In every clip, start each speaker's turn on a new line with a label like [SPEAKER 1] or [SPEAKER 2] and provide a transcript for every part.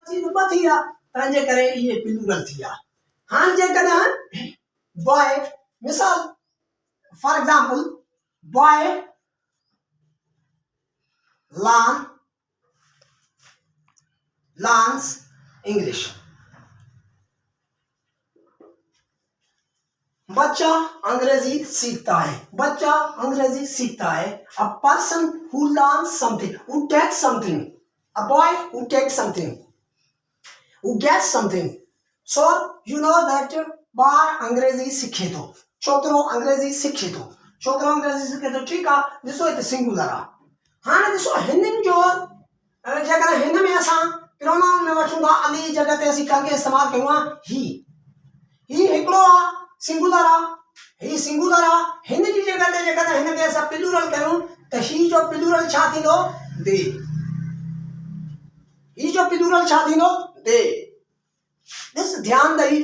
[SPEAKER 1] ब थी विया तंहिंजे करे इहे प्लूरल थी विया। हाणे जेकॾहिं बॉय मिसाल for example boy learns English, बच्चा अंग्रेजी सीखता है, बच्चा अंग्रेजी सीखता है। A person who learns something, who takes something, a boy who takes something, who gets something. So you know that ॿार अंग्रेजी सीखे थो, छोकिरो अंग्रेजी सीखे थो, छोकिरो अंग्रेजी सीखे थो। ठीकु आहे, ॾिसो हिते सिंगुलर आहे। हाणे ॾिसो हिननि जो जेकॾहिं हिन में असां प्रोनाउन में वठूं था अली जॻह ते असीं कंहिंखे इस्तेमालु कयूं आहे ही हिकिड़ो आहे सिंगुलर आहे, ही सिंगुलर आहे। हिन जी जॻह ते जेकॾहिं हिन खे असां प्लूरल कयूं त ही जो प्लूरल छा थींदो दे, ही जो प्लूरल छा थींदो दे। ॾिस ध्यानु ॾेई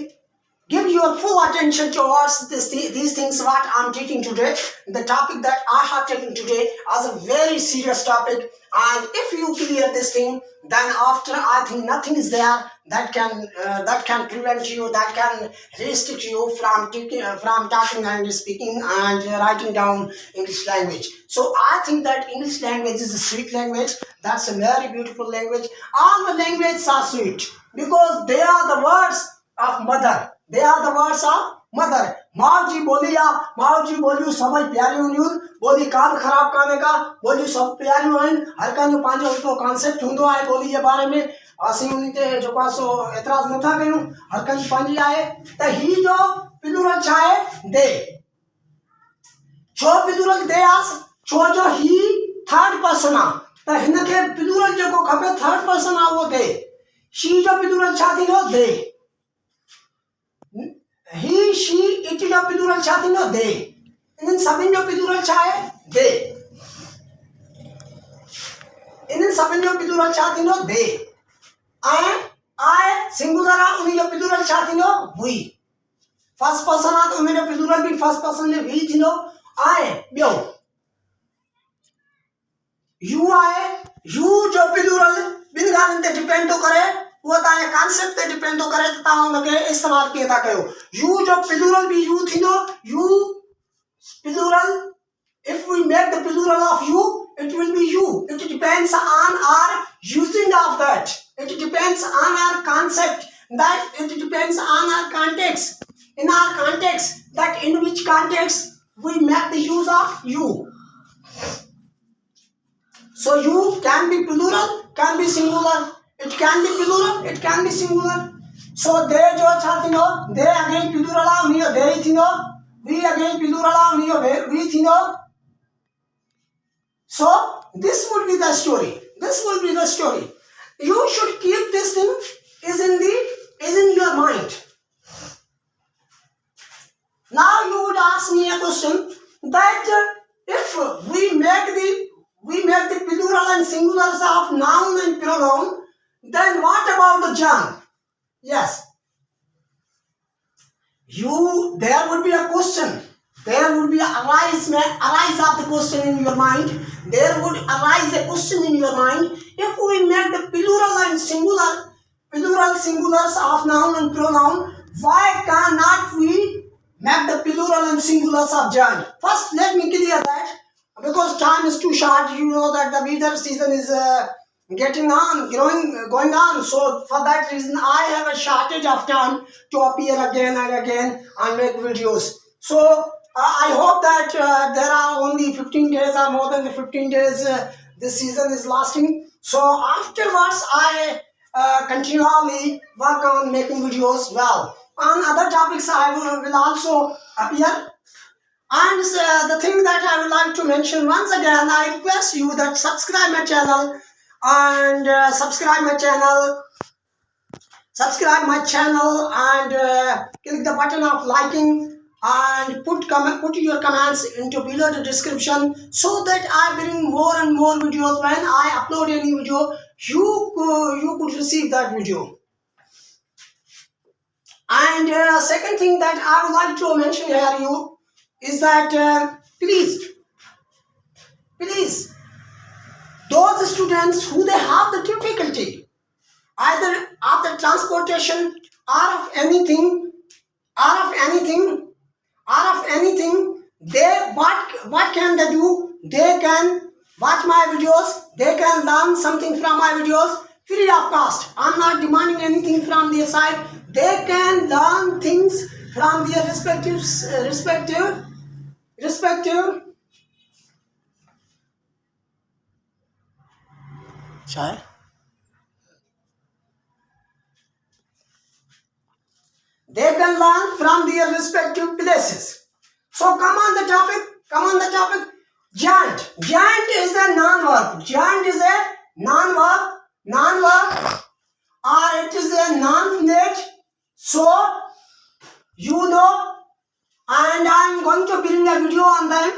[SPEAKER 1] give your full attention towards these things what I'm teaching today. The topic that I have taken today as a very serious topic, and if you clear this thing, then after I think nothing is there that can prevent you, that can restrict you from talking and speaking and writing down English language. So I think that English language is a sweet language. That's a very beautiful language. All the languages are sweet because they are the words of mother. They are the words of mother. माँ जी बोलिया, माँ जी बोलियूं सभई प्यारियूं हुयूं, बोली का बि ख़राब कान्हे का, बोलियूं सभु प्यारियूं आहिनि। हर कंहिंजो पंहिंजो हिकिड़ो कॉन्सेप्ट हूंदो आहे ॿोली जे बारे में, असीं उन ते जेको आहे सो एतिराज़ नथा कयूं, हर कंहिंजी पंहिंजी आहे। त ही जो प्लूरल छा आहे दे, छो प्लूरल दे आहे, छो जो ही थर्ड पर्सन आहे त हिन खे प्लूरल जेको खपे थर्ड पर्सन आहे उहो दे। शी जो प्लूरल छा थींदो दे, he she it जो प्लूरल छा थींदो दे। इन्हनि सभिनि जो प्लूरल छा आहे दे, इन्हनि सभिनि जो प्लूरल छा थींदो दे। ऐं I सिंगुलर आहे उन जो प्लूरल छा थींदो we। फर्स्ट पर्सन आहे त उन जो प्लूरल बि फर्स्ट पर्सन में we थींदो। ऐं ॿियो you आहे, you जो प्लूरल ॿिनि ॻाल्हियुनि ते डिपेंड थो करे, वो तव्हांजे कॉन्सेप्ट ते डिपेंड थो करे त तव्हां हुनखे इस्तेमालु कीअं था कयो। यू जो प्लूरल बि यू थींदो, you plural if we make the plural of you it will be you. It depends on our using of that, it depends on our concept, that it depends on our context, in our context, that in which context we make the use of you. So you can be plural, can be singular, it can be plural, it can be singular. So they जो छा थींदो, they again plural आहे उन जो they ही थींदो, we again plural आहे उन जो we थींदो। So this would be the story, this will be the story. You should keep this thing is in your mind. Now you would ask me a question that if we make the plural and singulars of noun and pronoun, then what about the germ? Yes. There would be a question. There would be arise of the question in your mind. There would arise a question in your mind. If we make the plural and singulars of noun and pronoun, why cannot we make the plural and singulars of germ? First, let me clear that. Because time is too short, you know that the winter season is going on. So for that reason, I have a shortage of time to appear again and again and make videos. So I hope that there are only 15 days or more than the 15 days this season is lasting. So afterwards, I continually work on making videos. Well, on other topics, I will also appear. And the thing that I would like to mention once again, I request you that subscribe my channel and click the button of liking and put your comments into below the description so that I bring more and more videos. When I upload any video, you could receive that video. And second thing that I would like to mention here is that please, those students who they have the difficulty either of the transportation or of anything, or of anything, or of anything. They what can they do? They can watch my videos. They can learn something from my videos free of cost. I'm not demanding anything from their side. They can learn things from their respective. Sorry. They can learn from their respective places. So come on the topic. Come on the topic. Giant. Giant is a non-verb. Giant is a non-verb. Non-verb. Or it is a non-finite. So you know, and I'm going to bring a video on them.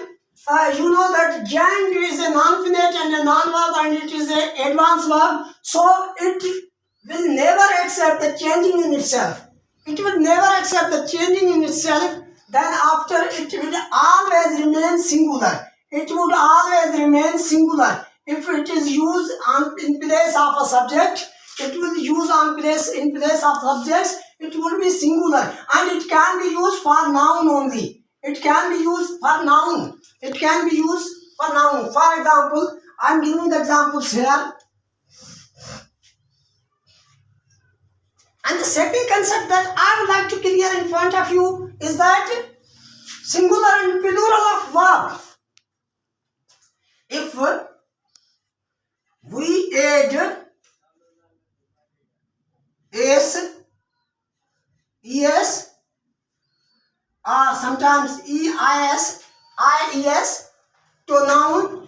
[SPEAKER 1] You know that giant is a non-finite and a non-verb, and it is an advanced verb. So it will never accept the changing in itself. It will never accept the changing in itself. Then after it will always remain singular. It would always remain singular. If it is used in place of a subject, it will use in place of subjects. It will be singular, and it can be used for noun only. It can be used for noun. It can be used for noun. For example, I am giving the examples here. And the second concept that I would like to clear in front of you is that singular and plural of verb. If we add es, or sometimes ies to noun,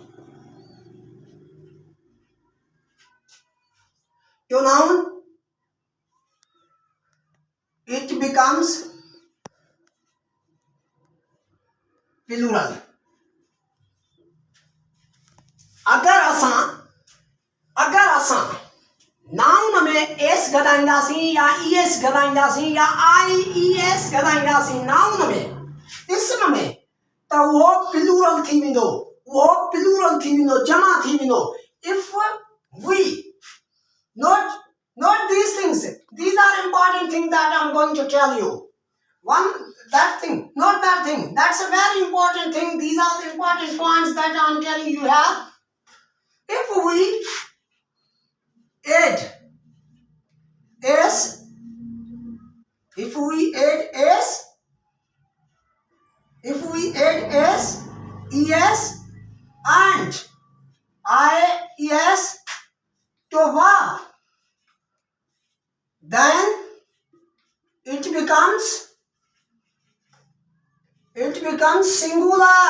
[SPEAKER 1] it becomes plural. अगर असां noun में S गदाईंदासीं या ES गदाईंदासीं या IES गदाईंदासीं noun में, इसम में, त वो प्लूरल थी वेंदो, जमा थी वेंदो. If we not these things, these are important things that I'm going to tell you. That thing, not that thing. That's a very important thing. These are the important points that I'm telling you here. If we add s, es, and ies to verb, then it becomes singular.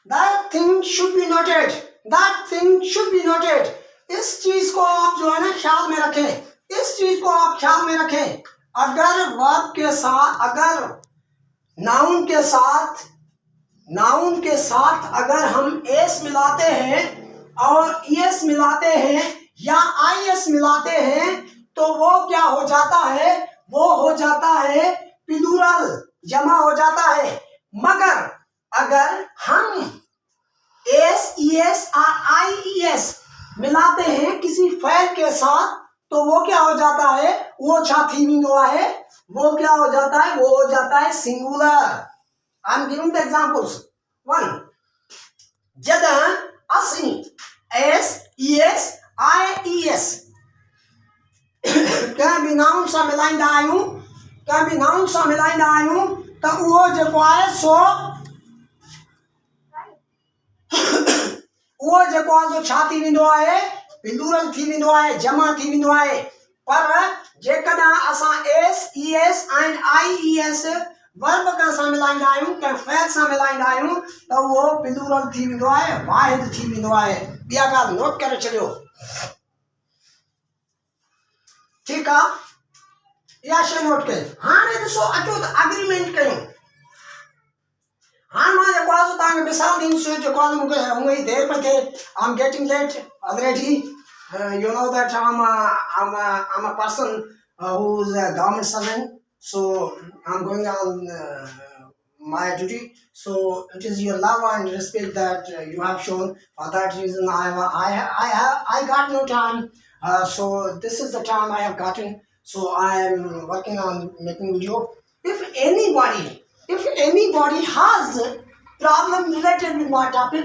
[SPEAKER 1] That thing should be noted. इस चीज को आप जो है ना ख्याल में रखें. अगर वर्ब के साथ, अगर नाउन के साथ अगर हम एस मिलाते हैं और ईएस मिलाते हैं या आईएस मिलाते हैं, तो वो क्या हो जाता है? वो हो जाता है प्लूरल, जमा हो जाता है. मगर अगर हम एस, ईएस और आईईएस मिलाते हैं किसी फेल के साथ, तो वो क्या हो जाता है? वो छाती विंदो है, वो क्या हो जाता है? वो हो जाता है singular. I am giving the examples. 1 जद असी एस, ईएस, आईईएस क्या भी नाउन सा मिलाइंदा आहियूं, त उहो जेको आहे सो वो जो छा थी वेंदो आहे? प्लूरल थी वेंदो आहे, जमा थी वेंदो आहे. पर जेकॾहिं असां S, ES and IES verb खां सां मिलाईंदा आहियूं, कंहिं फ़इल सां मिलाईंदा आहियूं, त उहो प्लूरल थी वेंदो आहे, वाहिद थी वेंदो आहे. इहा ॻाल्हि नोट करे छॾियो. ठीकु आहे, इहा शइ नोट कयो. हाणे ॾिसो, अचो त एग्रीमेंट कयूं. हाँ मां जेको आहे तव्हांखे मिसाल ॾींदुसि, जेको आहे मूंखे हूअं ई देरि पई थिए. I am getting late already. You know that I'm a person who's a government servant, so I'm going on my duty. So it is your love and respect that you have shown. For that reason, I got no time So this is the time I have gotten. So I am working on making video. If anybody has a problem related with my topic,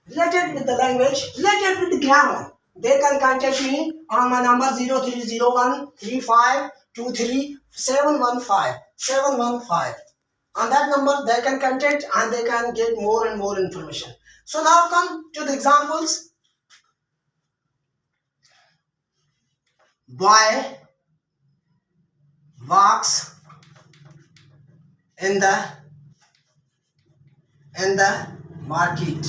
[SPEAKER 1] related with the language, related with the grammar, they can contact me on my number 03013523715715. On that number they can contact and they can get more and more information. So now come to the examples. Boy walks in the market.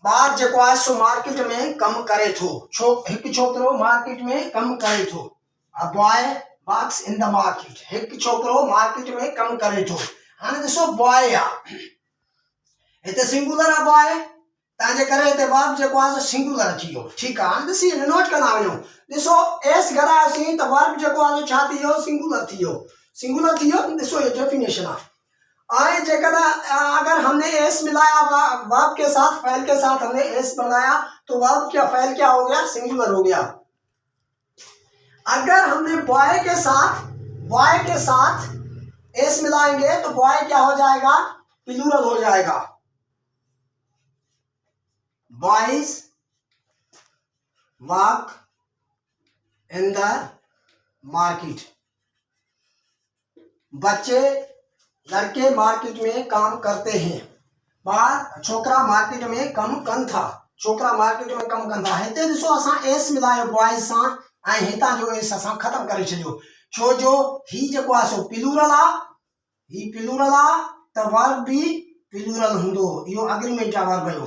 [SPEAKER 1] ॿार जेको आहे so market में कम करे थो. हिकु छोकिरो market में कम करे थो. A boy walks in the market. हिकु छोकिरो मार्केट में कम करे थो. हाणे ॾिसो बॉय आहे, हिते सिंगुलर आहे बॉय, तव्हांजे करे हिते वर्ब जेको आहे सो सिंगुलर अची वियो. ठीकु आहे, हाणे ॾिसी नोट कंदा वञो. ॾिसो एस घरायोसीं त वर्ब जेको आहे सो छा थी वियो, सिंगुलर थी वियो. सिंगुलर थी वियो. ॾिसो ये डेफिनेशन आहे. आए जेकर अगर हमने एस मिलाया वर्ब के साथ, फैल के साथ हमने एस बनाया तो वर्ब क्या फैल क्या हो गया, सिंगुलर हो गया. अगर हमने बॉय के साथ एस मिलाएंगे तो बॉय क्या हो जाएगा, प्लूरल हो जाएगा. Boys walk in the market. बच्चे लड़के मार्केट में काम करते हैं. ॿार छोकरा मार्केट में कम कनि था. छोकरा मार्केट में कम कनि था. हिते ॾिसो असां एस मिलायो बॉयज़ सां ऐं हितां जो एस असां ख़तमु करे छॾियो. छो जो ही जेको आहे सो प्लूरल आहे, ही प्लूरल आहे त वर्ब बि प्लूरल हूंदो. इहो अग्रीमेंट आहे वर्ब जो.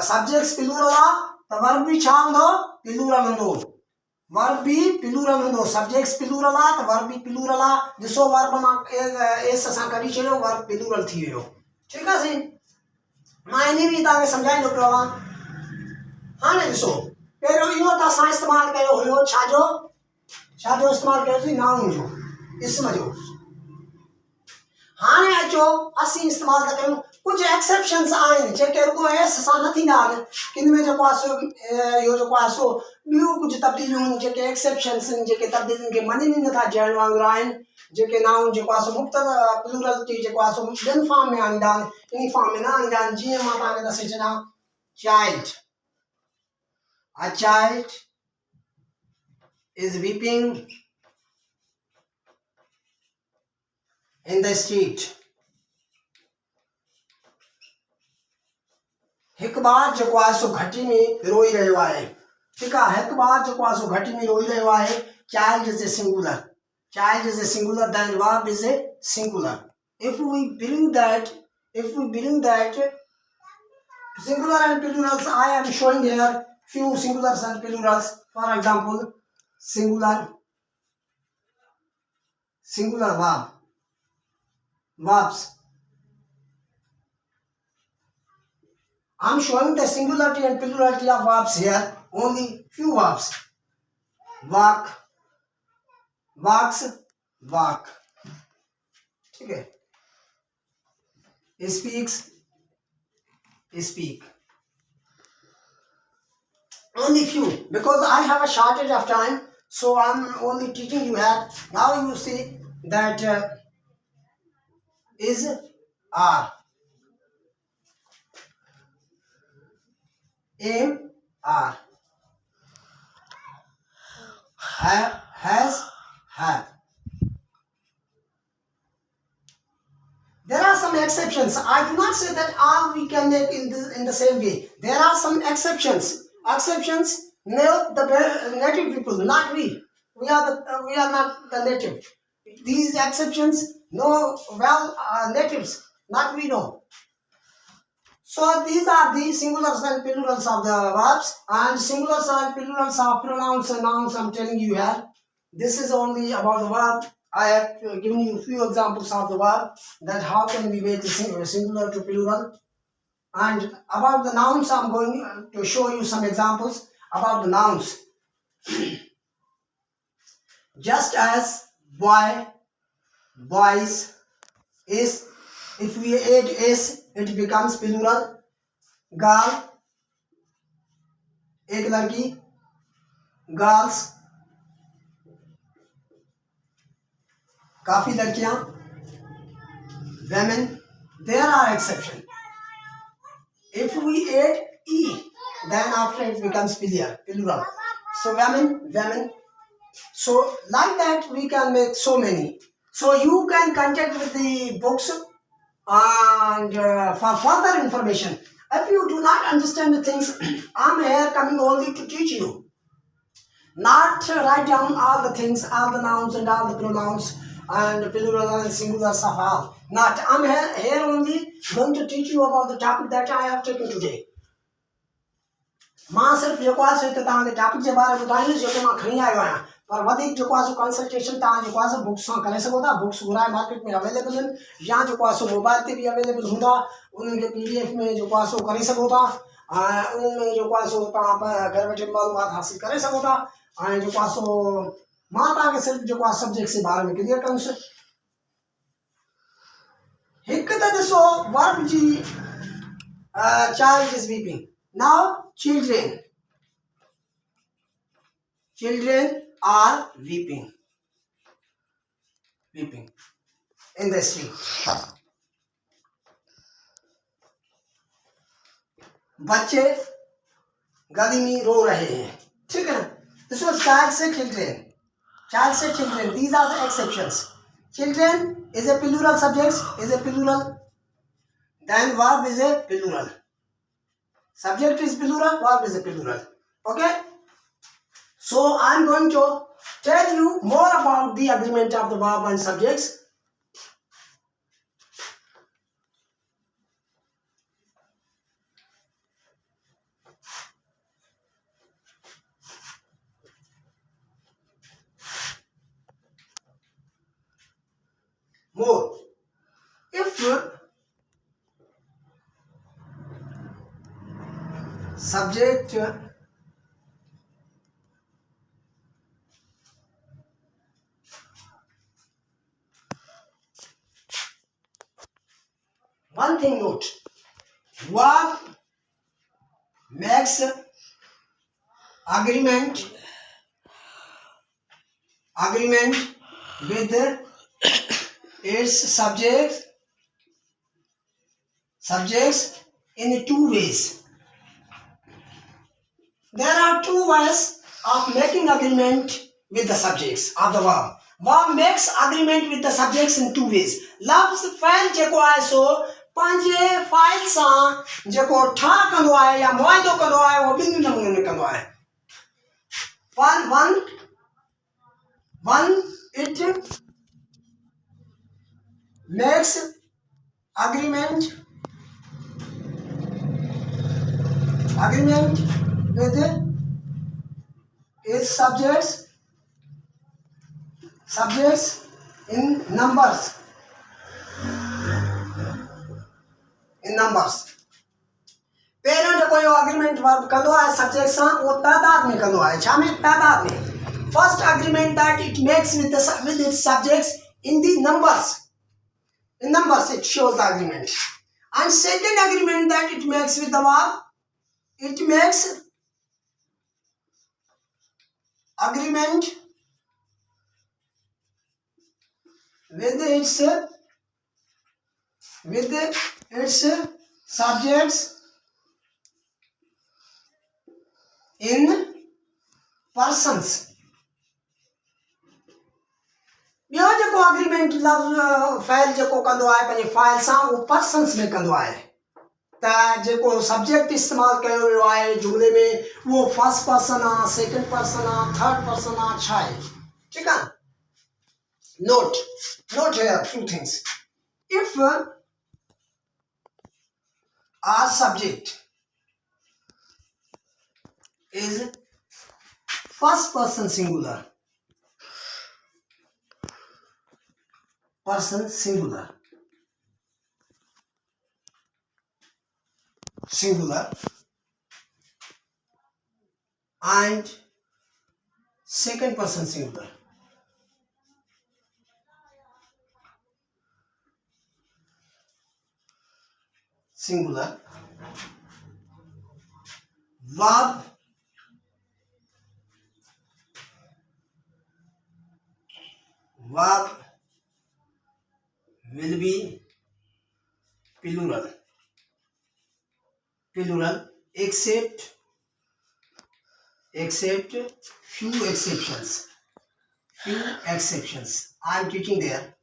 [SPEAKER 1] सब्जेक्ट्स प्लूरल आहे त वर्ब बि छा हूंदो, प्लूरल हूंदो. वर्ब भी प्लूरल हूंदो. सब्जेक्ट्स प्लूरल आहे त वर्ब भी प्लूरल आहे. ॾिसो वर्ब मां एस असां कढी छॾियो, वर्ब प्लूरल थी वियो. ठीकु आहे साईं. मां इन बि तव्हांखे सम्झाईंदो पियो आहियां. हाणे ॾिसो पहिरियों इहो त असां इस्तेमालु कयो हुयो छाजो इस्तेमालु कयोसीं, नाउन जो, इस्म जो. हाणे अचो असीं इस्तेमालु था कयूं. कुझु एक्सेप्शन्स आहिनि जेके रुगो एस सां न थींदा आहिनि. किन में जेको आहे सो इहो जेको आहे सो ॿियूं कुझु तब्दीलियूं आहिनि जेके एक्सेप्शन्स आहिनि, जेके तब्दीलियुनि खे मञनि ई नथा जहिड़े वांगुरु आहिनि. जेके नाउन जेको आहे सो मुख़्तलिफ़ प्लूरलिटी जेको आहे सो ॿियनि फॉर्म में आणींदा आहिनि, इन फॉर्म में न आणींदा आहिनि. जीअं मां तव्हांखे दसे छॾियां, child. A child is weeping in the street. हिकु ॿार जेको आहे सो घटी में रोई रहियो आहे. ठीकु आहे, हिकु ॿार जेको आहे सो घटी में रोई रहियो आहे. Child is a singular. Child is a singular, then verb is a singular. If we bring that singular and plurals, I am showing here few singulars and plurals. For example, singular verb, verbs. I'm showing the singularity and plurality of verbs here. Only few verbs. Walk, walks, walk. Okay. Speaks, speak. Only few, because I have a shortage of time, so I'm only teaching you here. Now you see that is, are, am, are, have, has, have. There are some exceptions. I do not say that all we can make in the same way. There are some exceptions. The native people, not we. We are not the native. These exceptions know well natives, not we know. So these are the singulars and plurals of the verbs, and singulars and plurals of pronouns and nouns. I'm telling you here. This is only about the verb. I have given you a few examples of the verb, that how can we make the singular to plural. And about the nouns, I'm going to show you some examples about the nouns. Just as boy, boys, is, if we add s, it becomes plural. Girl, एक लड़की, girls, काफी लड़कियां, women. There are exceptions. If we add e, then after it becomes plural. So women. So like that we can make so many. So you can contact with the books and for further information. If you do not understand the things, I'm here coming only to teach you. Not write down all the things, all the nouns and all the pronouns and plural and singulars of all. Not. I'm here only going to teach you about the topic that I have taken today. मां सिर्फ जेको आहे सो तव्हांखे topic जे बारे में ॿुधाईंदुसि जेको मां खणी आयो आहियां पर वधीक जेको आहे सो कंसल्टेशन तव्हां जेको आहे सो बुक्स सां करे सघो था बुक्स घुराए मार्केट में अवेलेबल आहिनि या जेको आहे सो मोबाइल ते बि अवेलेबल हूंदा उन्हनि खे PDF में जेको आहे सो करे सघो था ऐं उन्हनि में जेको आहे सो तव्हां घर वेठे मालूमात हासिल करे सघो था ऐं जेको आहे सो मां तव्हांखे सिर्फ जेको आहे सब्जेक्ट जे बारे में क्लियर कंदुसि हिकु त ॾिसो वर्ब जी child is weeping now children are weeping in the street. बच्चे गली में रो रहे हैं ठीक है this was child से children these are the exceptions. Children is a plural subject is a plural then verb is a plural subject is plural verb is a plural okay. So I am going to tell you more about the agreement of the verb and subjects. More. If subject one thing note verb makes agreement with its subjects in two ways. There are two ways of making agreement with the subjects of the verb. Verb makes agreement with the subjects in two ways. लफ्ज़ फ़इल जेको आहे सो पंहिंजे file सां जेको ठा कंदो आहे या मुआइदो कंदो आहे उहो ॿिनि नमूननि में कंदो आहे. One it makes agreement with its subjects in numbers. पहिरियों जेको इहो अग्रीमेंट वर्ब कंदो आहे सब्जेक्ट सां उहो तादाद में कंदो आहे छा में तादाद में. First agreement that it makes with its subjects in the numbers. In numbers it shows the agreement. And second agreement that it makes with the verb, it makes agreement with its subjects in persons. ॿियो जेको agreement लफ़्ज़ फ़इल जेको कंदो आहे पंहिंजे file सां उहो persons में कंदो आहे त जेको सब्जेक्ट इस्तेमालु कयो वियो आहे जुमिले में उहो फर्स्ट पर्सन आहे सेकेंड पर्सन आहे थर्ड पर्सन आहे छा आहे ठीकु आहे. Note here two things. If our subject is first person singular, and second person singular. Verb verb will be plural except few exceptions. I am teaching there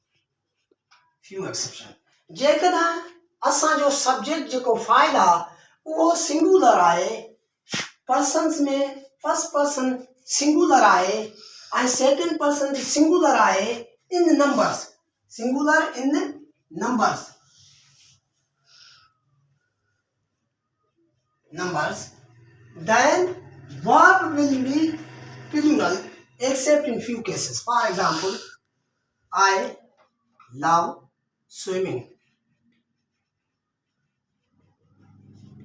[SPEAKER 1] few exceptions. जेकॾहिं असांजो subject जेको file आहे उहो singular आहे, persons में first person singular आहे ऐं second person singular आहे in numbers, singular in numbers, then verb will be plural except in few cases. For example, I love swimming.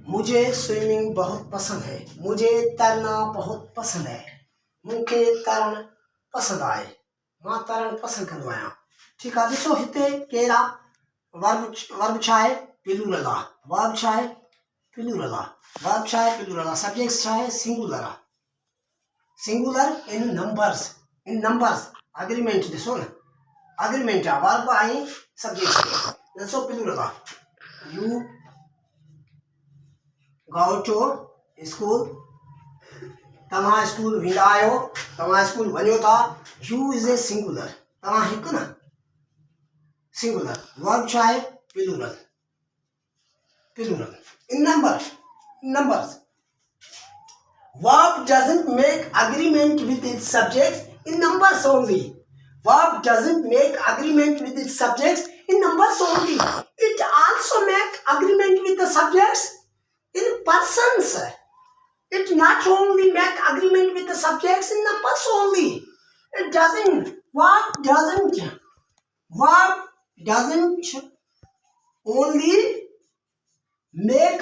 [SPEAKER 1] मुझे स्विमिंग बहुत पसंद है, मुझे तैरना बहुत पसंद है, मूंखे तरण पसंद आहे, मां तरण पसंद कंदो आहियां। ठीकु आहे, ॾिसो हिते कहिड़ा वर्ब छा आहे, प्लूरल आहे, वर्ब छा आहे, प्लूरल आहे, वर्ब छा आहे, प्लूरल आहे, सब्जेक्ट छा आहे, सिंगुलर आहे, सिंगुलर इन नंबर्स, एग्रीमेंट ॾिसो न, एग्रीमेंट आहे वर्ब ऐं सब्जेक्ट, ॾिसो प्लूरल आहे। यू go to school, तव्हां स्कूल वेंदा आहियो, तव्हां स्कूल वञो था, यू इज़ ए सिंगुलर, तव्हां हिकु न, सिंगुलर, वर्ब छा आहे, plural in numbers. Verb doesn't make agreement with its subjects in numbers only. Verb doesn't make agreement with its subjects in numbers only. It also make agreement with the subjects in persons. It not only make agreement with the subjects in numbers only. It doesn't. Verb doesn't only make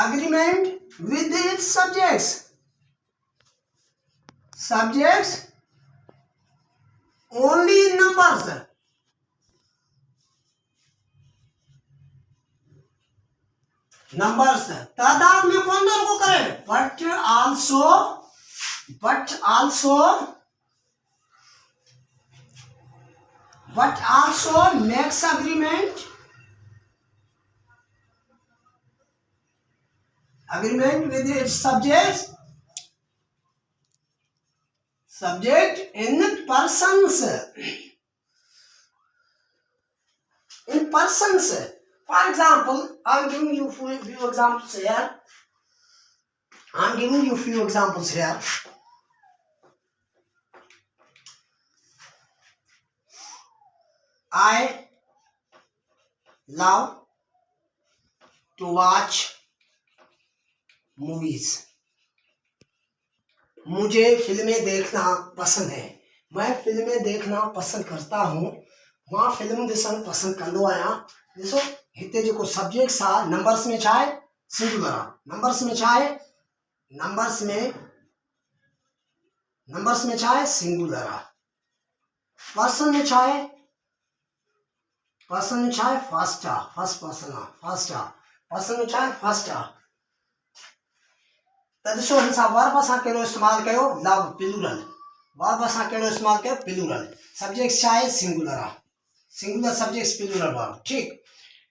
[SPEAKER 1] agreement with its subjects only in numbers. तादाद में कौन दर को करे, but also makes agreement with its subject in persons. For example, I'm giving you few examples here. I love to watch movies. मुझे फिल्में देखना पसंद है, मैं फिल्में देखना पसंद करता हूँ, मां फिल्म ॾिसणु पसंद कंदो आहियां। ॾिसो हिते जेको सब्जेक्ट्स आहे नंबर्स में छा आहे, सिंगुलर आहे, नंबर्स में छा आहे, नंबर्स में छा आहे, सिंगुलर आहे, पर्सन में छा आहे, फर्स्ट आहे, फर्स्ट पर्सन आहे, पर्सन में छा आहे, फर्स्ट आहे। त ॾिसो हिन सां वर्ब असां कहिड़ो इस्तेमालु कयो, लव प्लूरल, वर्ब असां कहिड़ो इस्तेमालु कयो, प्लूरल, सब्जेक्ट छा आहे, सिंगुलर आहे, सिंगुलर सब्जेक्ट प्लूरल वर्ब। ठीकु,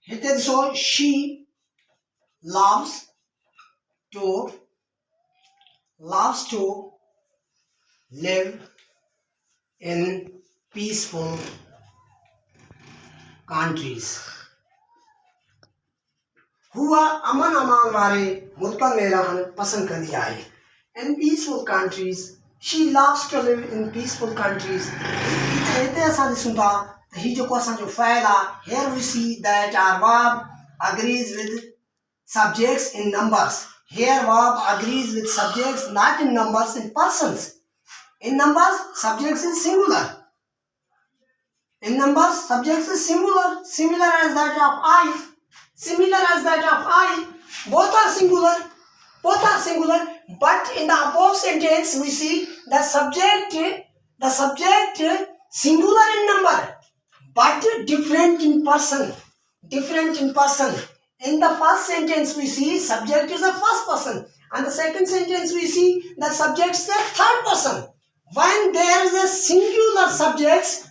[SPEAKER 1] हिते ॾिसो she loves to live in peaceful countries. हुआ अमन अमान वारे मुल्कनि में रहणु पसंद कंदी आहे। In peaceful countries, she loves to live in peaceful countries. हिते असां ॾिसूं था त ही जेको असांजो फ़इल आहे, here we see that our verb agrees with subjects in numbers. Here verb agrees with subjects not in numbers, in persons. In numbers, subjects is singular. In numbers, subjects is similar as that of I. Both are singular. But in the above sentence, we see the subject singular in number, but different in person. In the first sentence, we see subject is a first person And the second sentence we see the subject's the third person. When there is a singular subject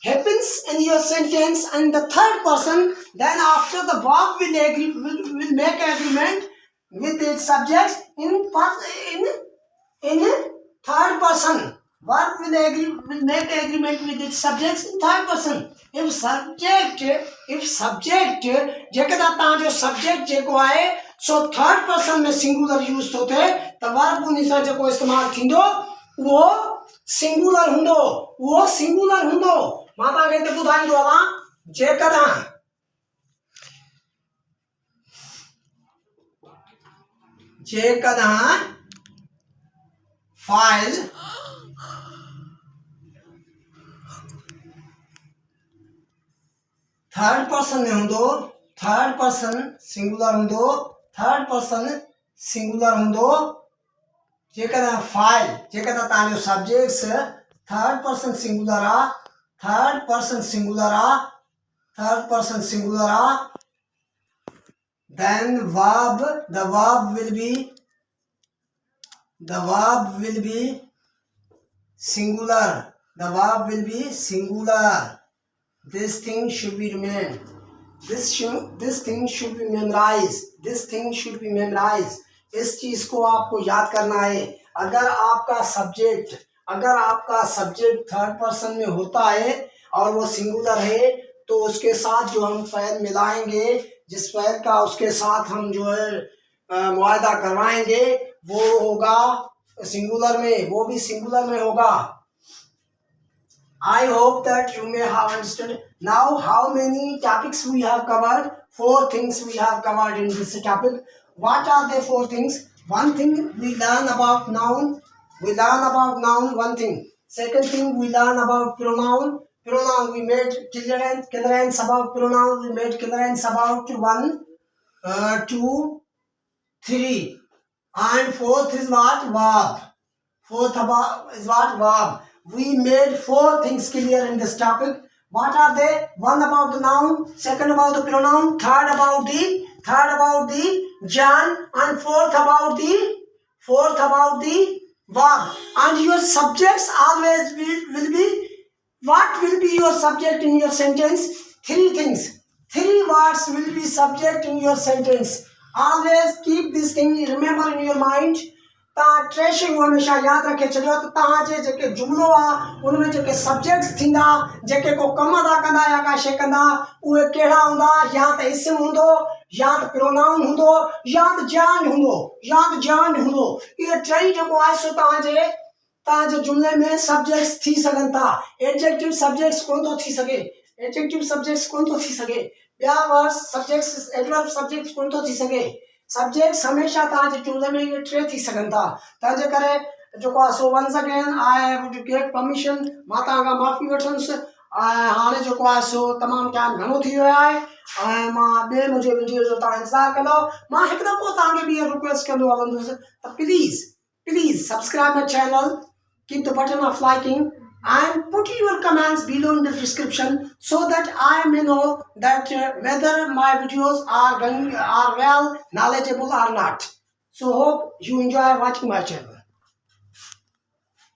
[SPEAKER 1] happens in your sentence and the third person, then after the verb will make agreement with its subject in third person. Verb will make agreement with its subjects in third person. If subject जेकॾहिं तव्हांजो subject जेको आहे so third person में singular use थो थिए त verb उन सां जेको इस्तेमालु थींदो उहो सिंगुलर हूंदो मां तव्हांखे हिते ॿुधाईंदो आहियां जेकॾहिं फाइल थर्ड पर्सन में हूंदो थर्ड पर्सन सिंगुलर हूंदो जेकॾहिं फाइल जेकॾहिं तव्हांजो सब्जेक्ट्स थर्ड पर्सन सिंगुलर आहे then the verb will be singular. This thing should be remained. This thing should be memorized. इस चीज को आपको याद करना है. अगर आपका सब्जेक्ट थर्ड पर्सन में होता है और वो सिंगुलर है तो उसके साथ जो हम फ़ैल मिलाएंगे, जिस फ़ैल का उसके साथ हम जो है मुआहदा करवाएंगे वो होगा सिंगुलर में, वो भी सिंगुलर में होगा. I hope that you may have understood. Now, how many topics we have covered? 4 things we have covered in this topic. What are the 4 things? One thing we learn about noun. One thing. Second thing we learn about pronoun. We made clearance about pronoun. We made clearance about 1, 2, 3. And fourth is what? Verb. We made 4 things clear in this topic. What are they? 1 about the noun, second about the pronoun, third about the gerund, and fourth about the verb. And your subjects always will be, what will be your subject in your sentence? 3 things. 3 words will be subject in your sentence. Always keep this thing, remember in your mind. ट्रेशिंग हमेशा याद रखे छॾियो त तव्हांजे जेके जुमिलो आहे उनमें जेके subjects थींदा जेके को कम अदा कंदा या का शइ कंदा उहे कहिड़ा हूंदा, या त इस्म हूंदो, या त प्रोनाउन हूंदो, या त जर्न हूंदो. इहे टई जेको आहे सो तव्हांजे जुमिले में सब्जेक्ट्स थी सघनि था. एडजेक्टिव सब्जेक्ट्स कोन थो थी सघे, ॿिया वर्ड्स सब्जेक्ट्स एडवर्ब सब्जेक्ट्स कोन थो थी सघे. सब्जेक्ट्स हमेशा तव्हांजे जुमिले में इहे 3 थी सघनि था. तंहिंजे करे जेको आहे सो once again I have to get permission, मां तव्हांखां माफ़ी वठंदुसि. ऐं हाणे जेको आहे सो तमामु टाइम घणो थी वियो आहे ऐं मां ॿिए मुंहिंजे वीडियो जो तव्हां इंतज़ारु कंदो. मां हिकु दफ़ो तव्हांखे बि इहा रिक्वेस्ट कंदो हलंदुसि त please subscribe my channel, keep the button of liking and put your comments below in the description so that I may know that whether my videos are well knowledgeable or not. So hope you enjoy watching my channel.